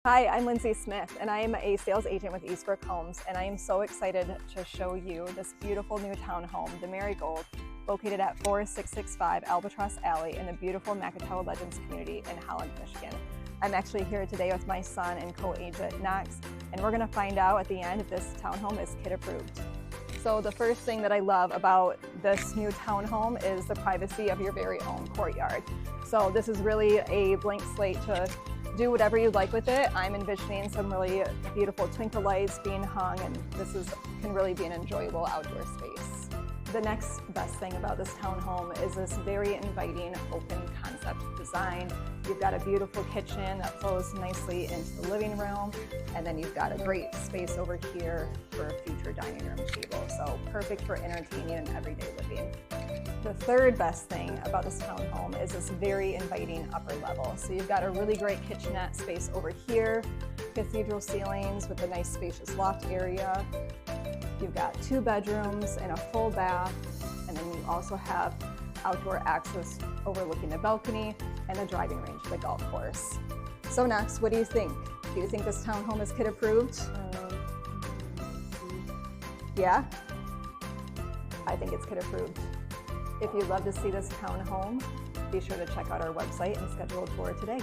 Hi, I'm Lindsay Smith, and I am a sales agent with Eastbrook Homes, and I am so excited to show you this beautiful new townhome, the Marigold, located at 4665 Albatross Alley in the beautiful Macatawa Legends community in Holland, Michigan. I'm actually here today with my son and co-agent Knox, and we're going to find out at the end if this townhome is kid approved. So the first thing that I love about this new townhome is the privacy of your very own courtyard. So this is really a blank slate to do whatever you like with it. I'm envisioning some really beautiful twinkle lights being hung, and can really be an enjoyable outdoor space. The next best thing about this townhome is this very inviting open concept design. You've got a beautiful kitchen that flows nicely into the living room, and then you've got a great space over here for a future dining room table. So perfect for entertaining and everyday living. The third best thing about this townhome is this very inviting upper level. So you've got a really great kitchenette space over here, cathedral ceilings with a nice spacious loft area. You've got 2 bedrooms and a full bath, and then you also have outdoor access overlooking the balcony and the driving range of the golf course. So Knox, what do you think? Do you think this townhome is kid approved? Yeah? I think it's kid approved. If you'd love to see this townhome, be sure to check out our website and schedule a tour today.